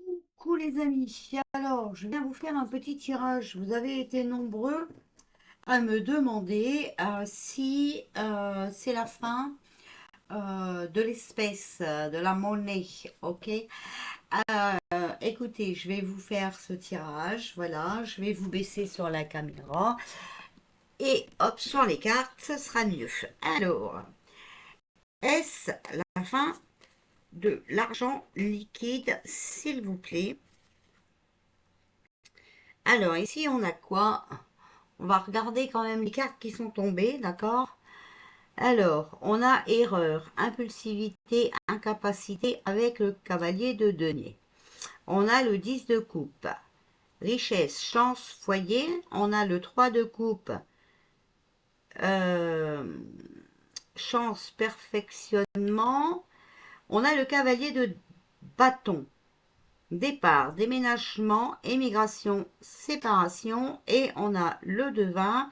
Coucou les amis, alors je viens vous faire un petit tirage. Vous avez été nombreux à me demander si c'est la fin de l'espèce, de la monnaie, ok? Écoutez, je vais vous faire ce tirage, voilà, je vais vous baisser sur la caméra et hop, sur les cartes, ce sera mieux. Alors, est-ce la fin de l'argent liquide, s'il vous plaît? Alors ici on a quoi? On va regarder quand même les cartes qui sont tombées, d'accord? Alors, on a erreur, impulsivité, incapacité avec le cavalier de denier. On a le 10 de coupe, richesse, chance, foyer. On a le 3 de coupe, euh, chance, perfectionnement. On a le cavalier de bâton, départ, déménagement, émigration, séparation. Et on a le devin,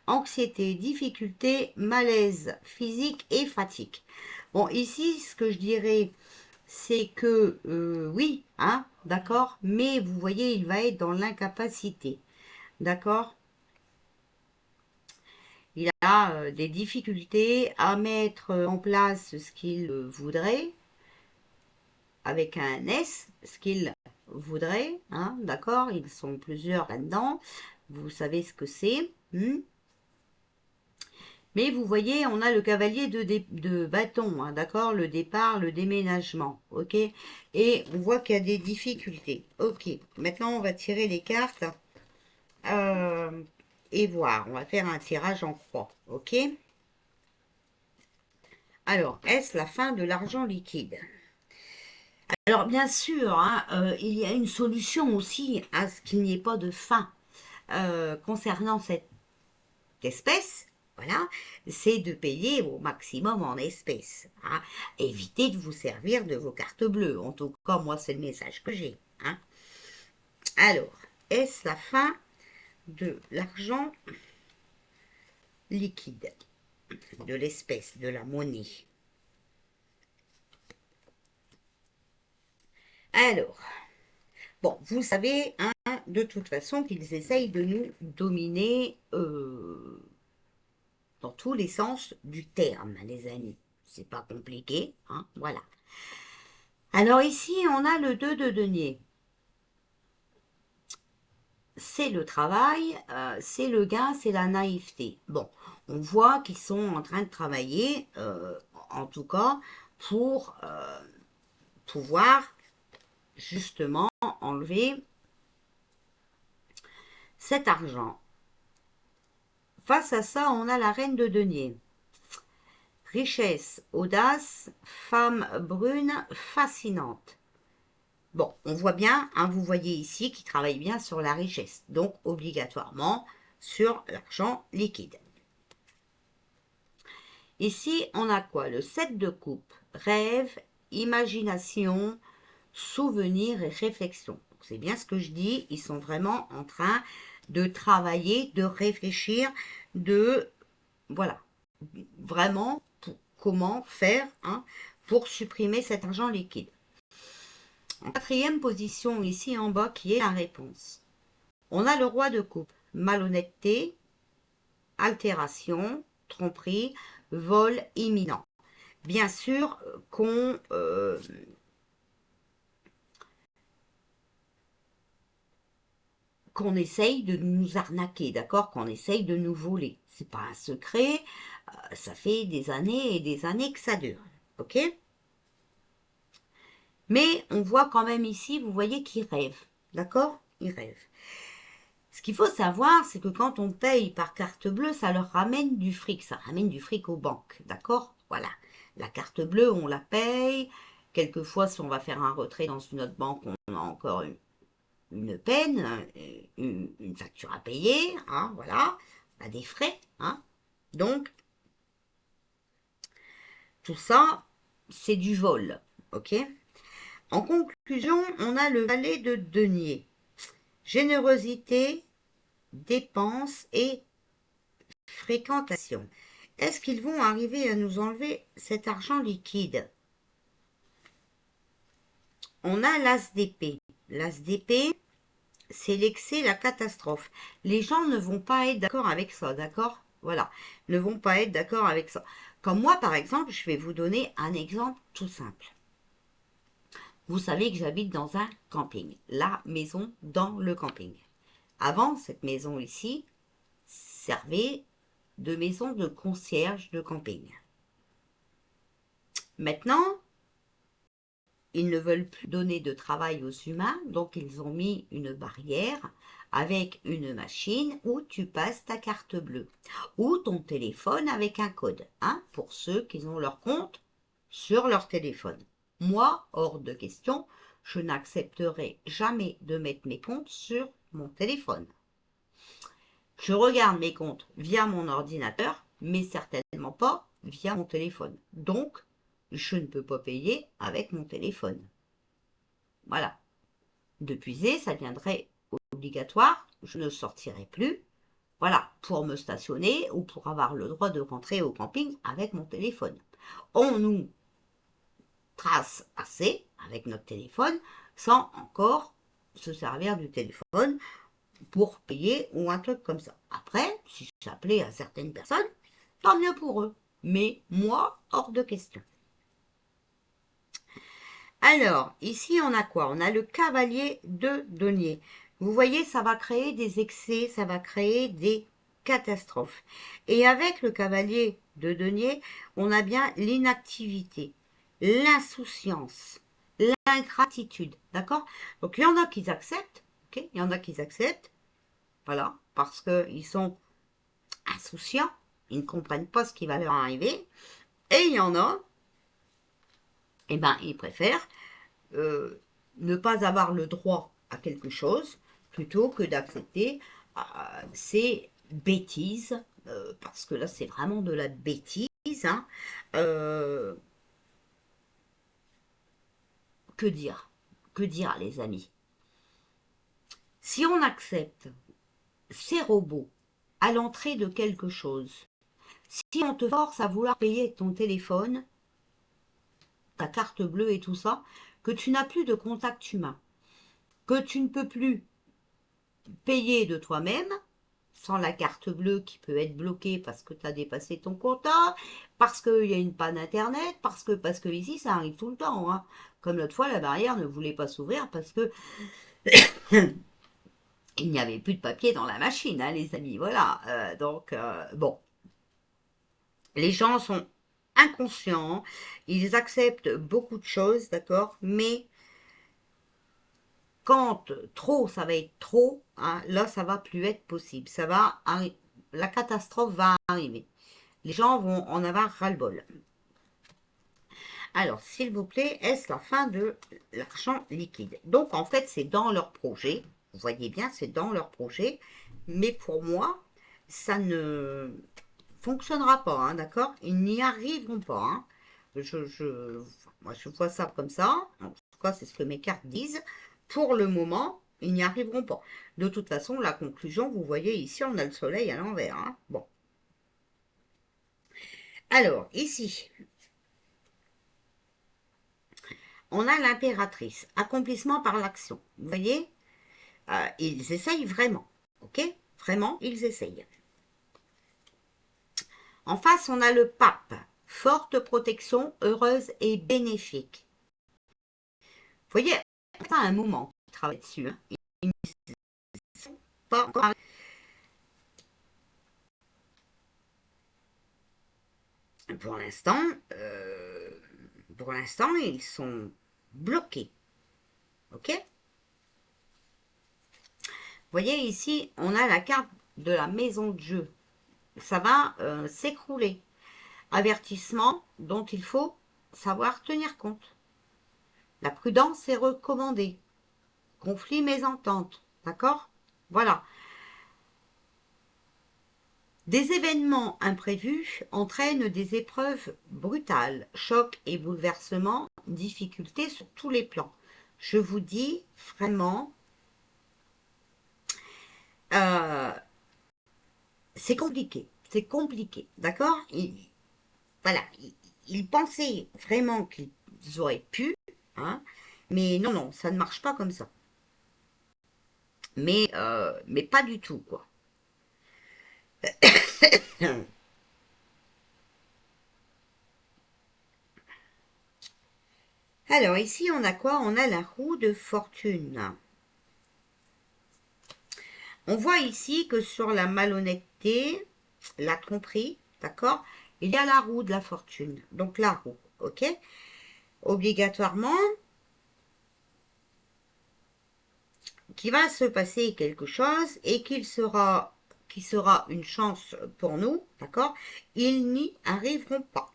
anxiété, difficulté, malaise physique et fatigue. Bon, ici, ce que je dirais, c'est que oui, hein, d'accord, mais vous voyez, il va être dans l'incapacité, d'accord. Il a des difficultés à mettre en place ce qu'il voudrait, avec un S, ce qu'il voudrait, hein, d'accord, ils sont plusieurs là-dedans, vous savez ce que c'est. Mais vous voyez, on a le cavalier de bâton, hein, d'accord? Le départ, le déménagement, ok? Et on voit qu'il y a des difficultés. Ok, maintenant on va tirer les cartes euh, et voir. On va faire un tirage en croix, ok? Alors, est-ce la fin de l'argent liquide? Alors, bien sûr, hein, il y a une solution aussi à ce qu'il n'y ait pas de fin concernant cette espèces, voilà, c'est de payer au maximum en espèces. Hein. Évitez de vous servir de vos cartes bleues. En tout cas, moi, c'est le message que j'ai. Hein. Alors, est-ce la fin de l'argent liquide, de l'espèce, de la monnaie? Alors, bon, vous savez, hein, de toute façon, qu'ils essayent de nous dominer dans tous les sens du terme, les amis. C'est pas compliqué, hein, voilà. Alors ici, on a le 2 de denier. C'est le travail, c'est le gain, c'est la naïveté. Bon, on voit qu'ils sont en train de travailler, en tout cas, pour pouvoir justement enlever cet argent. Face à ça, on a la reine de denier. Richesse, audace, femme brune, fascinante. Bon, on voit bien, hein, vous voyez ici qu'il travaille bien sur la richesse, donc obligatoirement sur l'argent liquide. Ici, on a quoi? Le 7 de coupe, rêve, imagination, souvenir et réflexion. C'est bien ce que je dis, ils sont vraiment en train de travailler, de réfléchir, de, voilà, vraiment comment faire hein, pour supprimer cet argent liquide. En quatrième position, ici en bas, qui est la réponse. On a le roi de coupe, malhonnêteté, altération, tromperie, vol imminent. Bien sûr qu'on essaye de nous arnaquer, d'accord? Qu'on essaye de nous voler. C'est pas un secret, ça fait des années et des années que ça dure, ok? Mais on voit quand même ici, vous voyez qu'il rêve, d'accord? Il rêve. Ce qu'il faut savoir, c'est que quand on paye par carte bleue, ça leur ramène du fric, ça ramène du fric aux banques, d'accord? Voilà. La carte bleue, on la paye. Quelquefois, si on va faire un retrait dans une autre banque, on a encore une peine, une facture à payer, hein, voilà. On a des frais, hein. Donc, tout ça, c'est du vol, ok? En conclusion, on a le valet de denier. Générosité, dépenses et fréquentation. Est-ce qu'ils vont arriver à nous enlever cet argent liquide? On a l'as d'épée. l'as d'épée, c'est l'excès, la catastrophe. Les gens ne vont pas être d'accord avec ça, d'accord? Voilà, ne vont pas être d'accord avec ça. Comme moi, par exemple, je vais vous donner un exemple tout simple. Vous savez que j'habite dans un camping, la maison dans le camping. Avant, cette maison ici servait de maison de concierge de camping. Maintenant, ils ne veulent plus donner de travail aux humains, donc ils ont mis une barrière avec une machine où tu passes ta carte bleue ou ton téléphone avec un code, hein, pour ceux qui ont leur compte sur leur téléphone. Moi, hors de question, je n'accepterai jamais de mettre mes comptes sur mon téléphone. Je regarde mes comptes via mon ordinateur, mais certainement pas via mon téléphone. Donc, je ne peux pas payer avec mon téléphone. Voilà. De puiser, ça deviendrait obligatoire. Je ne sortirai plus. Voilà, pour me stationner ou pour avoir le droit de rentrer au camping avec mon téléphone. On nous trace assez avec notre téléphone sans encore se servir du téléphone pour payer ou un truc comme ça. Après, si ça plaît à certaines personnes, tant mieux pour eux. Mais moi, hors de question. Alors, ici, on a quoi? On a le cavalier de denier. Vous voyez, ça va créer des excès, ça va créer des catastrophes. Et avec le cavalier de denier, on a bien l'inactivité, l'insouciance, l'ingratitude. D'accord? Donc, il y en a qui acceptent. Ok, il y en a qui acceptent. Voilà, parce qu'ils sont insouciants. Ils ne comprennent pas ce qui va leur arriver. Et il y en a, eh ben, ils préfèrent ne pas avoir le droit à quelque chose plutôt que d'accepter ces bêtises, parce que là c'est vraiment de la bêtise, hein. Que dire? Que dire, les amis? Si on accepte ces robots à l'entrée de quelque chose, si on te force à vouloir payer avec ton téléphone, ta carte bleue et tout ça, que tu n'as plus de contact humain, que tu ne peux plus payer de toi-même, sans la carte bleue qui peut être bloquée parce que tu as dépassé ton quota, parce qu'il y a une panne internet, parce que ici ça arrive tout le temps, hein. Comme l'autre fois, la barrière ne voulait pas s'ouvrir parce que il n'y avait plus de papier dans la machine, hein, les amis. Voilà. Donc, bon. Les gens sont inconscients, ils acceptent beaucoup de choses, d'accord, mais quand trop, ça va être trop, hein, là, ça va plus être possible. La catastrophe va arriver. Les gens vont en avoir ras-le-bol. Alors, s'il vous plaît, est-ce la fin de l'argent liquide? Donc, en fait, c'est dans leur projet. Vous voyez bien, c'est dans leur projet. Mais pour moi, ça ne fonctionnera pas, hein, d'accord? Ils n'y arriveront pas, hein. Moi, je vois ça comme ça. En tout cas, c'est ce que mes cartes disent. Pour le moment, ils n'y arriveront pas. De toute façon, la conclusion, vous voyez ici, on a le soleil à l'envers, hein. Bon. Alors, ici, on a l'impératrice, accomplissement par l'action. Vous voyez, ils essayent vraiment, ok? Vraiment, ils essayent. En face, on a le pape, forte protection, heureuse et bénéfique. Vous voyez, pas un moment qu'ils travaillent dessus, hein. Ils ne sont pas encore. Pour l'instant, ils sont bloqués, ok? Vous voyez ici, on a la carte de la maison de jeu. Ça va s'écrouler. Avertissement dont il faut savoir tenir compte. La prudence est recommandée. Conflit, mésentente. D'accord? Voilà. Des événements imprévus entraînent des épreuves brutales, chocs et bouleversements, difficultés sur tous les plans. Je vous dis vraiment, c'est compliqué, d'accord? Voilà, ils pensaient vraiment qu'ils auraient pu, hein, mais non, ça ne marche pas comme ça. mais pas du tout, quoi. Alors, ici, on a quoi? On a la roue de fortune. On voit ici que sur la malhonnêteté, la tromperie, d'accord, il y a la roue de la fortune. Donc, la roue, ok? Obligatoirement, qu'il va se passer quelque chose et qui sera une chance pour nous, d'accord? Ils n'y arriveront pas.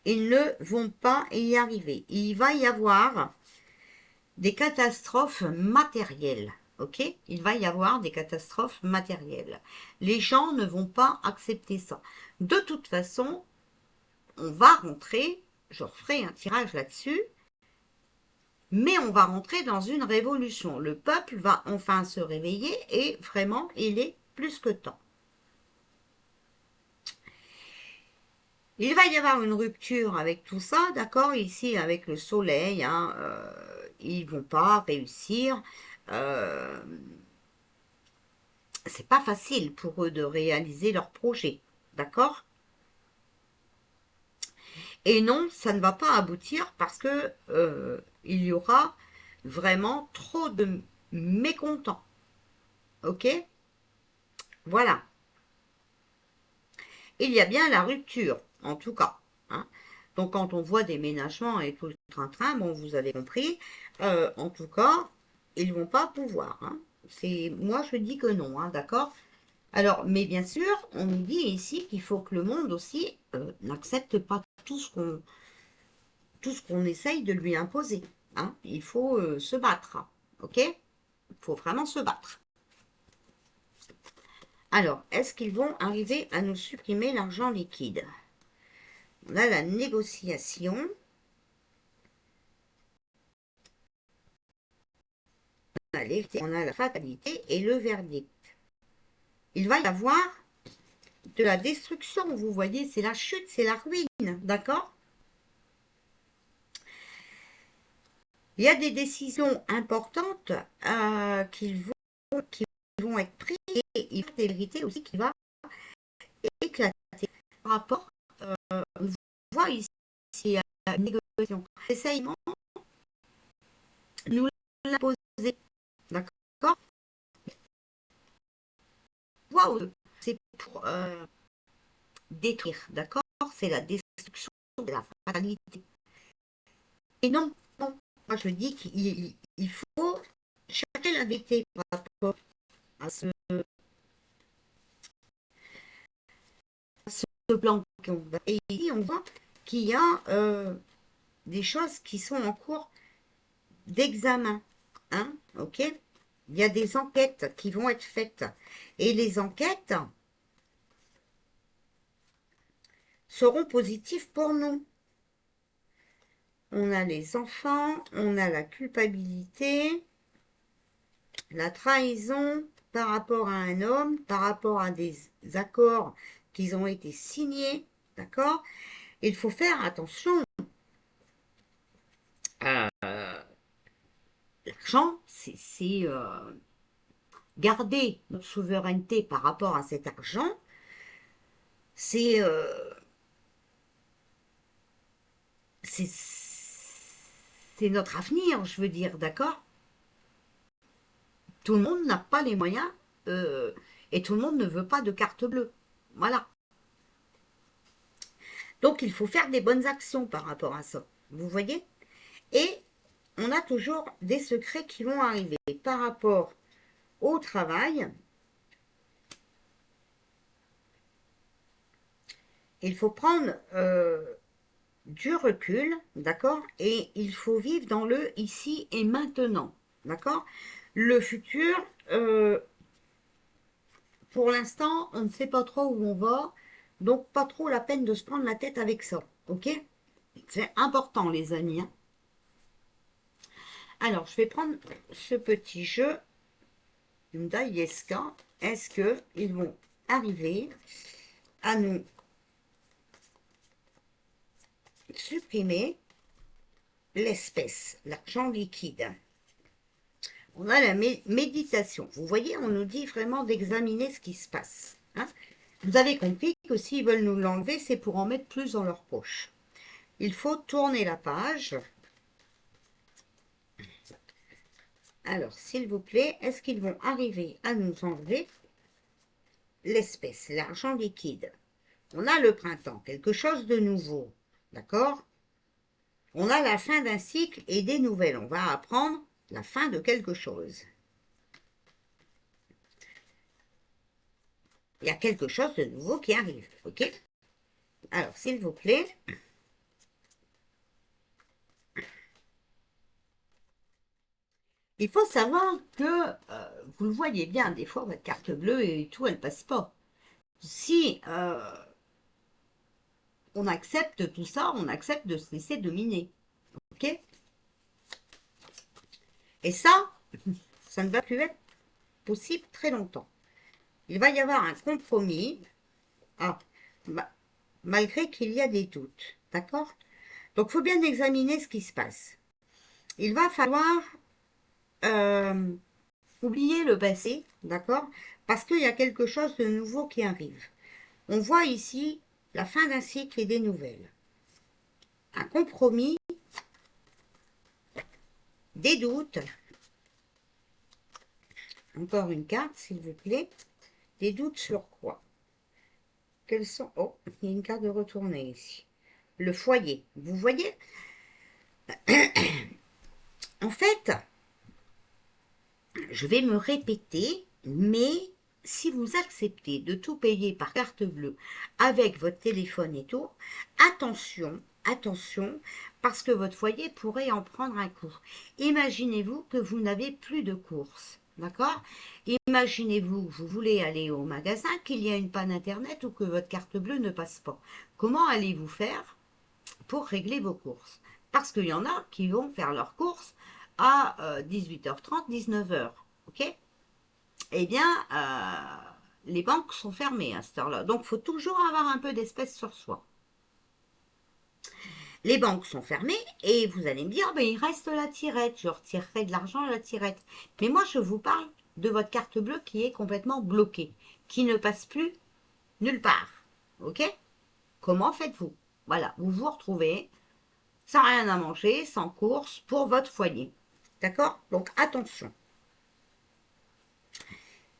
Ils ne vont pas y arriver. Il va y avoir des catastrophes matérielles, ok? Il va y avoir des catastrophes matérielles. Les gens ne vont pas accepter ça. De toute façon, on va rentrer, je referai un tirage là-dessus, mais on va rentrer dans une révolution. Le peuple va enfin se réveiller et vraiment, il est plus que temps. Il va y avoir une rupture avec tout ça, d'accord? Ici, avec le soleil, hein, ils vont pas réussir. Euh, c'est pas facile pour eux de réaliser leur projet, d'accord? Et non, ça ne va pas aboutir parce que il y aura vraiment trop de mécontents, ok? Voilà. Il y a bien la rupture, en tout cas, hein. Donc quand on voit des ménagements et tout le train-train, bon, vous avez compris, en tout cas, ils vont pas pouvoir, hein. Moi, je dis que non, hein, d'accord? Alors, mais bien sûr, on nous dit ici qu'il faut que le monde aussi n'accepte pas tout ce qu'on essaye de lui imposer, hein. Il faut se battre, ok? Il faut vraiment se battre. Alors, est-ce qu'ils vont arriver à nous supprimer l'argent liquide? On a la négociation. On a la fatalité et le verdict. Il va y avoir de la destruction, vous voyez, c'est la chute, c'est la ruine, d'accord? Il y a des décisions importantes qui vont être prises et il y a des vérités aussi qui vont éclater par rapport. On voit ici la négociation. Essayons de nous l'imposer, d'accord? Wow, c'est pour détruire, d'accord? C'est la destruction de la fatalité. Et non, non, moi je dis qu'il faut chercher la vérité par rapport à ce plan. Et ici, on voit qu'il y a des choses qui sont en cours d'examen, hein, ok? Il y a des enquêtes qui vont être faites. Et les enquêtes seront positives pour nous. On a les enfants, on a la culpabilité, la trahison par rapport à un homme, par rapport à des accords qui ont été signés, d'accord? Il faut faire attention. L'argent, c'est garder notre souveraineté par rapport à cet argent, c'est c'est c'est notre avenir, je veux dire, d'accord? Tout le monde n'a pas les moyens et tout le monde ne veut pas de carte bleue. Voilà. Donc il faut faire des bonnes actions par rapport à ça. Vous voyez? Et on a toujours des secrets qui vont arriver par rapport au travail. Il faut prendre du recul, d'accord? Et il faut vivre dans le ici et maintenant, d'accord? Le futur, pour l'instant, on ne sait pas trop où on va, donc pas trop la peine de se prendre la tête avec ça, ok? C'est important, les amis, hein. Alors, je vais prendre ce petit jeu Hyundai Yeska. Est-ce qu'ils vont arriver à nous supprimer l'espèce, l'argent liquide? on a la méditation. Vous voyez, on nous dit vraiment d'examiner ce qui se passe. Hein. Vous avez compris que s'ils veulent nous l'enlever, c'est pour en mettre plus dans leur poche. Il faut tourner la page. Alors, s'il vous plaît, est-ce qu'ils vont arriver à nous enlever l'espèce, l'argent liquide? On a le printemps, quelque chose de nouveau. D'accord? On a la fin d'un cycle et des nouvelles. On va apprendre la fin de quelque chose. Il y a quelque chose de nouveau qui arrive. Ok? Alors, s'il vous plaît. Il faut savoir que, vous le voyez bien, des fois, votre carte bleue et tout, elle passe pas. Si on accepte tout ça, on accepte de se laisser dominer. Ok? Et ça ne va plus être possible très longtemps. Il va y avoir un compromis, malgré qu'il y a des doutes. D'accord? Donc, il faut bien examiner ce qui se passe. Il va falloir oublier le passé, d'accord? Parce qu'il y a quelque chose de nouveau qui arrive. On voit ici la fin d'un cycle et des nouvelles. Un compromis, des doutes. Encore une carte, s'il vous plaît. Des doutes sur quoi? Quels sont... Oh, il y a une carte de retourner ici. Le foyer. Vous voyez? En fait, je vais me répéter, mais si vous acceptez de tout payer par carte bleue avec votre téléphone et tout, attention, attention, parce que votre foyer pourrait en prendre un coup. Imaginez-vous que vous n'avez plus de courses, d'accord? Imaginez-vous que vous voulez aller au magasin, qu'il y a une panne internet ou que votre carte bleue ne passe pas. Comment allez-vous faire pour régler vos courses? Parce qu'il y en a qui vont faire leurs courses à 18h30, 19h. Ok? Eh bien, les banques sont fermées à cette heure-là. Donc, il faut toujours avoir un peu d'espèces sur soi. Les banques sont fermées et vous allez me dire, ben, il reste la tirette. Je retirerai de l'argent à la tirette. Mais moi, je vous parle de votre carte bleue qui est complètement bloquée, qui ne passe plus nulle part. Ok? Comment faites-vous? Voilà, vous vous retrouvez sans rien à manger, sans course, pour votre foyer. D'accord? Donc, attention.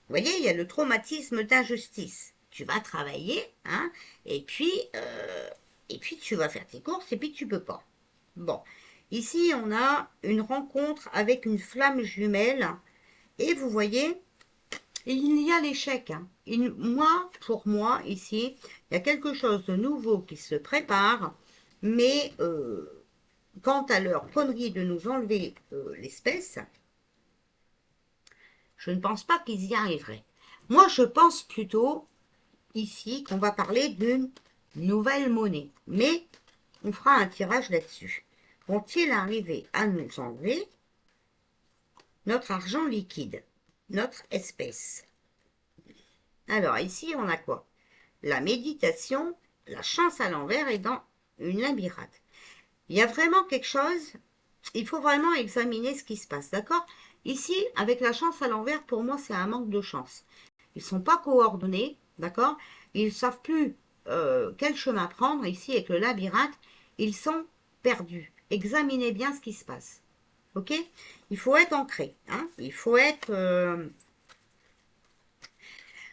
Vous voyez, il y a le traumatisme d'injustice. Tu vas travailler, hein, et puis tu vas faire tes courses, et puis tu peux pas. Bon, ici, on a une rencontre avec une flamme jumelle, et vous voyez, il y a l'échec. Hein. Pour moi, ici, il y a quelque chose de nouveau qui se prépare, mais quant à leur connerie de nous enlever l'espèce, je ne pense pas qu'ils y arriveraient. Moi, je pense plutôt ici qu'on va parler d'une nouvelle monnaie. Mais on fera un tirage là-dessus. Vont-ils arriver à nous enlever notre argent liquide, notre espèce? Alors ici, on a quoi? La méditation, la chance à l'envers et dans une labyrinthe. Il y a vraiment quelque chose, il faut vraiment examiner ce qui se passe, d'accord? Ici, avec la chance à l'envers, pour moi, c'est un manque de chance. Ils ne sont pas coordonnés, d'accord? Ils ne savent plus quel chemin prendre. Ici, avec le labyrinthe, ils sont perdus. Examinez bien ce qui se passe. Ok? Il faut être ancré. Hein? Il faut être...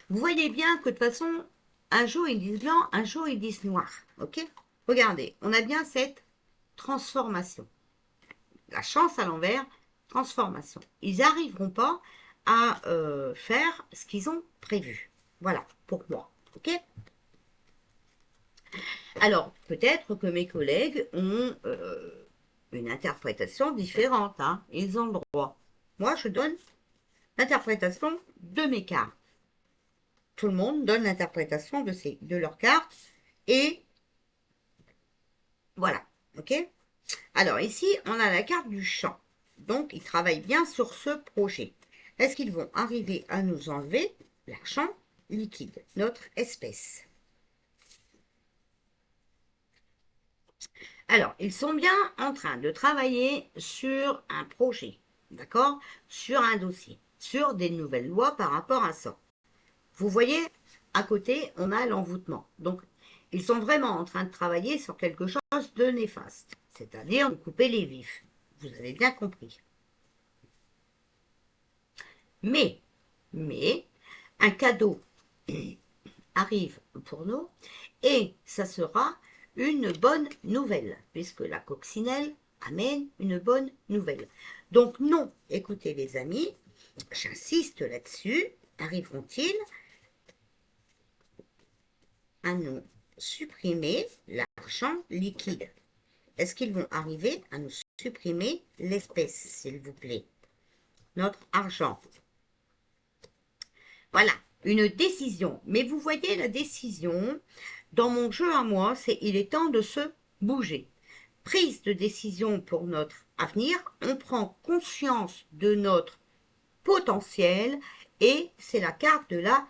Vous voyez bien que de toute façon, un jour ils disent blanc, un jour ils disent noir. Ok? Regardez, on a bien cette transformation. La chance à l'envers, transformation. Ils n'arriveront pas à faire ce qu'ils ont prévu. Voilà, pour moi. Ok? Alors, peut-être que mes collègues ont une interprétation différente. Hein. Ils ont le droit. Moi, je donne l'interprétation de mes cartes. Tout le monde donne l'interprétation de leurs cartes. Et voilà. Ok? Alors, ici, on a la carte du champ. Donc, ils travaillent bien sur ce projet. Est-ce qu'ils vont arriver à nous enlever l'argent liquide, notre espèce? Alors, ils sont bien en train de travailler sur un projet. d'accord, sur un dossier, sur des nouvelles lois par rapport à ça. Vous voyez, à côté, on a l'envoûtement. Donc, ils sont vraiment en train de travailler sur quelque chose de néfaste, c'est-à-dire de couper les vifs. Vous avez bien compris. Mais, un cadeau arrive pour nous et ça sera une bonne nouvelle, puisque la coccinelle amène une bonne nouvelle. Donc non, écoutez les amis, j'insiste là-dessus, arriveront-ils à nous supprimer l'argent liquide? Est-ce qu'ils vont arriver à nous supprimer l'espèce, s'il vous plaît? Notre argent. Voilà, une décision. Mais vous voyez, la décision, dans mon jeu à moi, c'est il est temps de se bouger. Prise de décision pour notre avenir, on prend conscience de notre potentiel et c'est la carte de la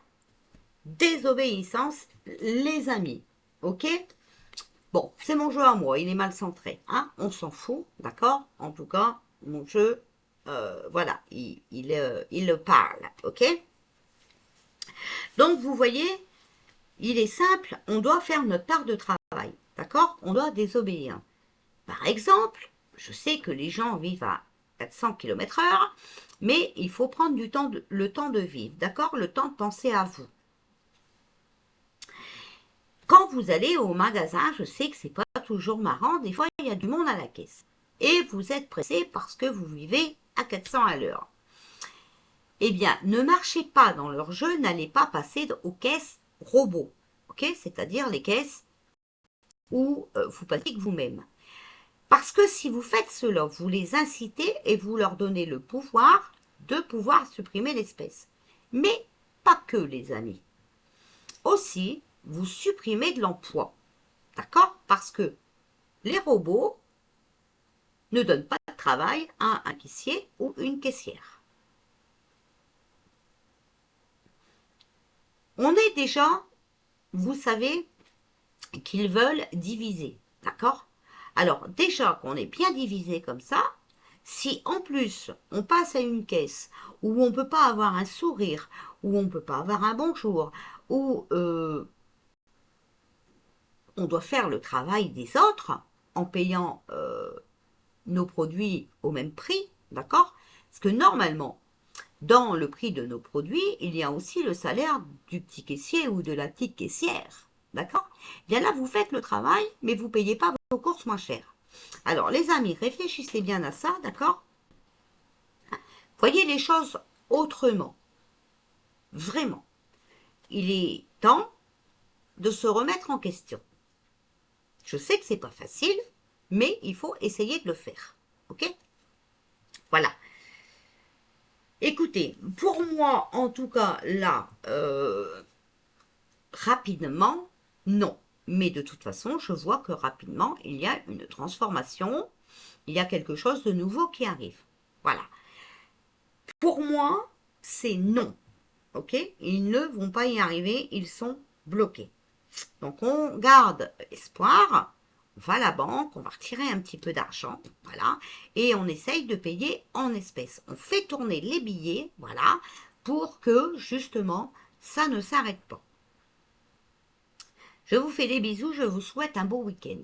désobéissance, les amis. Ok? Bon, c'est mon jeu à moi, il est mal centré. Hein, on s'en fout, d'accord? En tout cas, mon jeu, voilà, il le parle. Ok? Donc, vous voyez, il est simple, on doit faire notre part de travail, d'accord? On doit désobéir. Par exemple, je sais que les gens vivent à 400 km/h, mais il faut prendre le temps de vivre, d'accord? Le temps de penser à vous. Quand vous allez au magasin, je sais que c'est pas toujours marrant, des fois il y a du monde à la caisse. Et vous êtes pressé parce que vous vivez à 400 à l'heure. Eh bien, ne marchez pas dans leur jeu, n'allez pas passer aux caisses robots, ok? C'est-à-dire les caisses où vous passez vous-même. Parce que si vous faites cela, vous les incitez et vous leur donnez le pouvoir de pouvoir supprimer l'espèce. Mais pas que, les amis. Aussi, vous supprimez de l'emploi. D'accord? Parce que les robots ne donnent pas de travail à un caissier ou une caissière. On est déjà, vous savez, qu'ils veulent diviser. D'accord? Alors, déjà qu'on est bien divisé comme ça, si en plus on passe à une caisse où on ne peut pas avoir un sourire, où on ne peut pas avoir un bonjour, où on doit faire le travail des autres en payant nos produits au même prix, d'accord? Parce que normalement, dans le prix de nos produits, il y a aussi le salaire du petit caissier ou de la petite caissière, d'accord? Bien là, vous faites le travail, mais vous ne payez pas vos courses moins chères. Alors, les amis, réfléchissez bien à ça, d'accord? Voyez les choses autrement. Vraiment. Il est temps de se remettre en question. Je sais que c'est pas facile, mais il faut essayer de le faire. Ok? Voilà. Écoutez, pour moi, en tout cas, là, rapidement, non. Mais de toute façon, je vois que rapidement, il y a une transformation, il y a quelque chose de nouveau qui arrive. Voilà. Pour moi, c'est non. Ok? Ils ne vont pas y arriver, ils sont bloqués. Donc, on garde espoir, on va à la banque, on va retirer un petit peu d'argent, voilà, et on essaye de payer en espèces. On fait tourner les billets, voilà, pour que, justement, ça ne s'arrête pas. Je vous fais des bisous, je vous souhaite un beau week-end.